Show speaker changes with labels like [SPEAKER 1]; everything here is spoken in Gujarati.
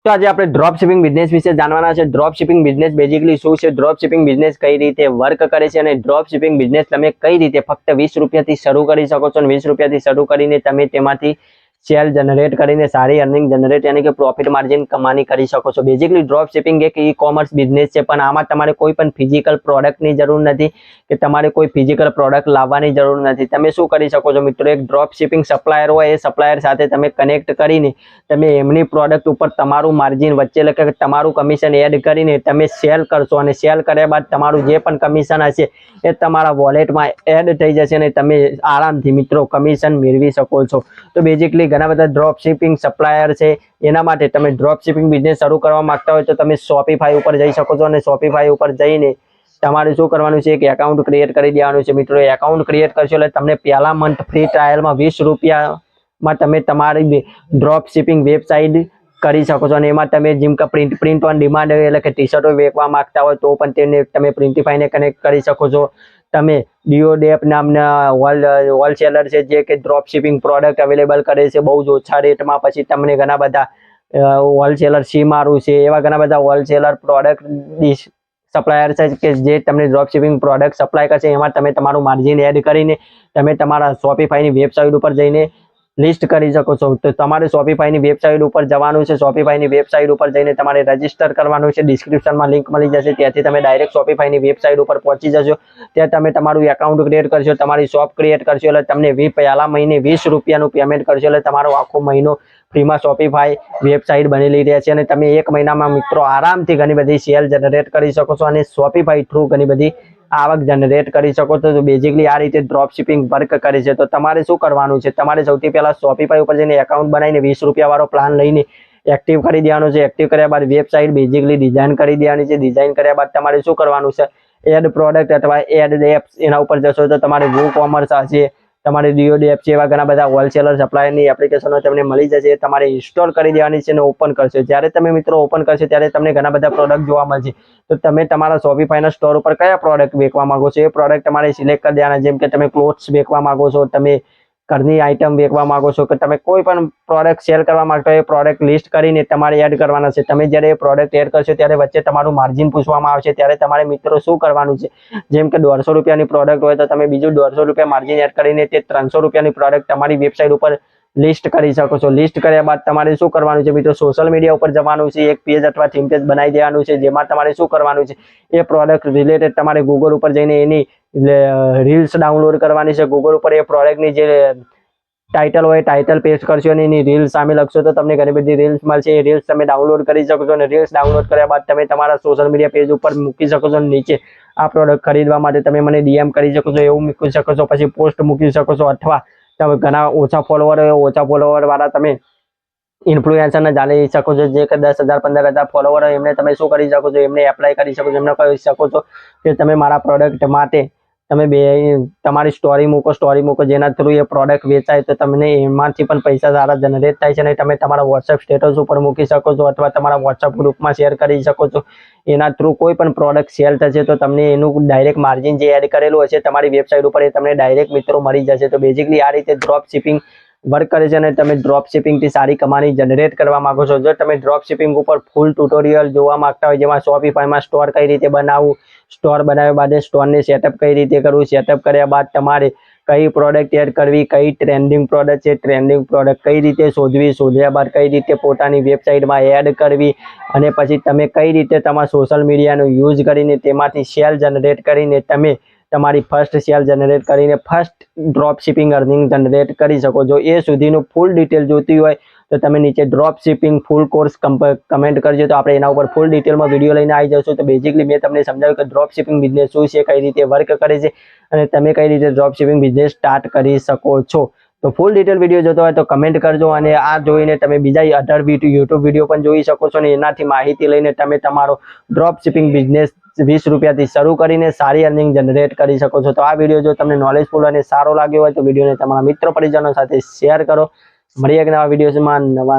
[SPEAKER 1] તો આજે આપણે ડ્રોપ શિપિંગ બિઝનેસ વિશે જાણવાના છે। ડ્રોપ શિપિંગ બિઝનેસ બેઝિકલી શું છે, ડ્રોપ શિપિંગ બિઝનેસ કઈ રીતે વર્ક કરે છે અને ડ્રોપ શિપિંગ બિઝનેસ તમે કઈ રીતે ફક્ત 20 રૂપિયાથી શરૂ કરી શકો છો અને 20 રૂપિયાથી શરૂ કરીને તમે તેમાંથી સેલ જનરેટ કરીને સારી અર્નિંગ જનરેટ यानी કે પ્રોફિટ માર્જિન કમાણી કરી શકો છો। બેઝિકલી ડ્રોપ શિપિંગ એક ઈ-કોમર્સ બિઝનેસ છે, પણ આમાં તમારે કોઈ પણ ફિઝિકલ પ્રોડક્ટની જરૂર નથી કે તમારે કોઈ ફિઝિકલ પ્રોડક્ટ લાવવાની જરૂર નથી। તમે શું કરી શકો છો મિત્રો, એક ડ્રોપ શિપિંગ સપ્લાયર હોય એ સપ્લાયર સાથે તમે કનેક્ટ કરીને તમે એમની પ્રોડક્ટ ઉપર તમારું માર્જિન વચ્ચે એટલે કે તમારું કમિશન એડ કરીને તમે સેલ કરશો અને સેલ કર્યા બાદ તમારું જે પણ કમિશન હશે એ તમારા વોલેટમાં એડ થઈ જશે અને તમે આરામથી મિત્રો કમિશન મેળવી શકો છો। તો બેઝિકલી ઘણા બધા ડ્રોપ શિપિંગ સપ્લાયર છે, એના માટે તમે ડ્રોપ શિપિંગ બિઝનેસ શરૂ કરવા માંગતા હોય તો તમે શોપિફાઈ ઉપર જઈ શકો છો અને શોપિફાઈ ઉપર જઈને તમારે શું કરવાનું છે, એક એકાઉન્ટ ક્રિએટ કરી દેવાનું છે। મિત્રો એકાઉન્ટ ક્રિએટ કરશો એટલે તમને પહેલા મંથ ફ્રી ટ્રાયલમાં 20 રૂપિયામાં તમે તમારી ડ્રોપ શિપિંગ વેબસાઇટ કરી શકો છો અને એમાં તમે જેમ કે પ્રિન્ટ ઓન ડિમાન્ડ એટલે કે ટી શર્ટો વેચવા માંગતા હોય તો પણ તેને તમે પ્રિન્ટિફાઈને કનેક્ટ કરી શકો છો। તમે ડીઓડેપ નામના હોલસેલર છે જે કે ડ્રોપ શિપિંગ પ્રોડક્ટ અવેલેબલ કરે છે બહુ જ ઓછા રેટમાં, પછી તમને ઘણા બધા હોલસેલર સીમારું છે, એવા ઘણા બધા હોલસેલર પ્રોડક્ટ સપ્લાયર છે કે જે તમને ડ્રોપ શિપિંગ પ્રોડક્ટ સપ્લાય કરશે, એમાં તમે તમારું માર્જિન એડ કરીને તમે તમારા શોપિફાઈની વેબસાઇટ ઉપર જઈને લિસ્ટ કરી શકો છો। તો તમારે શોપિફાઈની વેબસાઇટ ઉપર જવાનું છે, શોપિફાઈની વેબસાઇટ ઉપર જઈને તમારે રજીસ્ટર કરવાનું છે, ડિસ્ક્રિપ્શનમાં લિંક મળી જશે, ત્યાંથી તમે ડાયરેક્ટ શોપિફાઈની વેબસાઇટ ઉપર પહોંચી જશો। ત્યાં તમે તમારું એકાઉન્ટ ક્રિએટ કરશો, તમારી શોપ ક્રિએટ કરશો એટલે તમને પહેલા મહિને 20 રૂપિયાનું પેમેન્ટ કરશો એટલે તમારો આખો મહિનો ફ્રીમાં શોપિફાઈ વેબસાઇટ બનેલી રહે છે અને તમે એક મહિનામાં મિત્રો આરામથી ઘણી બધી સેલ જનરેટ કરી શકો છો અને શોપિફાઈ થ્રુ ઘણી બધી આવક જનરેટ કરી શકો છો। તો બેઝિકલી આ રીતે ડ્રોપ શિપિંગ વર્ક કરે છે। તો તમારે શું કરવાનું છે, તમારે સૌથી પહેલા શોપિફાઈ ઉપર જઈને એકાઉન્ટ બનાવીને 20 રૂપિયા વાળો પ્લાન લઈને એક્ટિવ કરી દેવાનો છે। એક્ટિવ કર્યા બાદ વેબસાઇટ બેઝિકલી ડિઝાઇન કરી દેવાની છે। ડિઝાઇન કર્યા બાદ તમારે શું કરવાનું છે, એડ પ્રોડક્ટ અથવા એડ એપ્સ એના ઉપર જશો તો તમારે વૂકોમર્સ હશે, તમારે ડીઓડેપ છે, એવા ઘણા બધા હોલસેલર સપ્લાયરની એપ્લિકેશનો તમને મળી જશે, તમારે ઇન્સ્ટોલ કરી દેવાની છે અને ઓપન કરશો। જ્યારે તમે મિત્રો ઓપન કરશો ત્યારે તમને ઘણા બધા પ્રોડક્ટ જોવા મળશે। તો તમે તમારા શોપિફાઈના સ્ટોર ઉપર કયા પ્રોડક્ટ વેચવા માંગો છો એ પ્રોડક્ટ તમારે સિલેક્ટ કરી દેવાના। જેમ કે તમે ક્લોથ્સ વેચવા માંગો છો, તમે ઘરની આઇટમ વેચવા માંગો છો કે તમે કોઈ પણ પ્રોડક્ટ સેલ કરવા માંગતો હોય એ પ્રોડક્ટ લિસ્ટ કરીને તમારે એડ કરવાના છે। તમે જ્યારે એ પ્રોડક્ટ એડ કરશો ત્યારે વચ્ચે તમારું માર્જિન પૂછવામાં આવશે, ત્યારે તમારે મિત્રો શું કરવાનું છે, જેમ કે 150 રૂપિયાની પ્રોડક્ટ હોય તો તમે બીજું 150 રૂપિયા માર્જિન એડ કરીને તે 300 રૂપિયાની પ્રોડક્ટ તમારી વેબસાઇટ ઉપર લિસ્ટ કરી શકો છો। લિસ્ટ કર્યા બાદ તમારે શું કરવાનું છે મિત્રો, સોશિયલ મીડિયા ઉપર જવાનું છે, એક પેજ અથવા થીમ પેજ બનાવી દેવાનું છે, જેમાં તમારે શું કરવાનું છે, એ પ્રોડક્ટ રિલેટેડ તમારે ગૂગલ ઉપર જઈને એની રીલ્સ ડાઉનલોડ કરવાની છે। ગૂગલ ઉપર એ પ્રોડક્ટની જે ટાઇટલ હોય ટાઇટલ પેસ્ટ કરશો અને એની રીલ્સ સામે લખશો તો તમને ઘણી બધી રીલ્સ મળશે। એ રીલ્સ તમે ડાઉનલોડ કરી શકો છો અને રીલ્સ ડાઉનલોડ કર્યા બાદ તમે તમારા સોશિયલ મીડિયા પેજ ઉપર મૂકી શકો છો। નીચે આ પ્રોડક્ટ ખરીદવા માટે તમે મને ડીએમ કરી શકો છો એવું મૂકી શકો છો, પછી પોસ્ટ મૂકી શકો છો, અથવા તમે ઘણા ઓછા ફોલોવર હોય ઓછા ફોલોવર વાળા તમે ઇન્ફ્લુએન્સરને જાણી શકો છો, જે કે 10,000 15,000 ફોલોવર હોય એમને તમે શું કરી શકો છો, એમને એપ્લાય કરી શકો છો, એમને કહી શકો છો કે તમે મારા પ્રોડક્ટ માટે તમે તમારી સ્ટોરી મૂકો જેના થ્રુ એ પ્રોડક્ટ વેચાય તો તમને એમાંથી પણ પૈસા સારા જનરેટ થાય છે અને તમે તમારા વોટ્સએપ સ્ટેટસ ઉપર મૂકી શકો છો અથવા તમારા વોટ્સએપ ગ્રુપમાં શેર કરી શકો છો। એના થ્રુ કોઈ પણ પ્રોડક્ટ સેલ થશે તો તમને એનું ડાયરેક્ટ માર્જિન જે એડ કરેલું હશે તમારી વેબસાઇટ ઉપર એ તમને ડાયરેક્ટ મિત્રો મળી જશે। તો બેઝિકલી આ રીતે ડ્રોપ શિપિંગ વર્ક કરે છે અને તમે ડ્રોપ શિપિંગથી સારી કમાણી જનરેટ કરવા માંગો છો। જો તમે ડ્રોપ શિપિંગ ઉપર ફૂલ ટ્યુટોરિયલ જોવા માંગતા હોય, જેમાં શોપિફાઈમાં સ્ટોર કઈ રીતે બનાવવું, સ્ટોર બનાવ્યા બાદ સ્ટોરને સેટઅપ કઈ રીતે કરવું, સેટઅપ કર્યા બાદ તમારે કઈ પ્રોડક્ટ એડ કરવી, કઈ ટ્રેન્ડિંગ પ્રોડક્ટ છે, ટ્રેન્ડિંગ પ્રોડક્ટ કઈ રીતે શોધવી, શોધ્યા બાદ કઈ રીતે પોતાની વેબસાઇટમાં એડ કરવી અને પછી તમે કઈ રીતે તમારા સોશિયલ મીડિયાનો યુઝ કરીને તેમાંથી સેલ જનરેટ કરીને તમે તમારી ફર્સ્ટ સેલ જનરેટ કરીને first drop shipping earning generate કરી શકો છો। એ સુધીનું ફૂલ ડિટેલ જોતી હોય તો તમે નીચે ડ્રોપ શિપિંગ ફૂલ કોર્સ કમેન્ટ કરજો તો આપણે એના ઉપર ફૂલ ડિટેલમાં વિડીયો લઈને આવી જશું। તો બેઝિકલી મેં તમને સમજાવ્યું કે ડ્રોપ શિપિંગ બિઝનેસ શું છે, કઈ રીતે વર્ક કરે છે અને તમે કઈ રીતે ડ્રોપ શિપિંગ બિઝનેસ સ્ટાર્ટ કરી શકો છો। તો ફૂલ ડિટેલ વિડીયો જોતો હોય તો કમેન્ટ કરજો અને આ જોઈને તમે બીજા અધર યુટ્યુબ વિડીયો પણ જોઈ શકો છો અને એનાથી માહિતી લઈને તમે તમારો ડ્રોપ શિપિંગ બિઝનેસ 20 રૂપિયાથી શરૂ કરીને સારી અર્નિંગ જનરેટ કરી શકો છો। તો આ વિડીયો જો તમને નોલેજફુલ અને સારો લાગ્યો હોય તો વિડીયોને તમારા મિત્રો પરિજનો સાથે શેર કરો। મળીએ એક નવા વિડીયોમાં નવા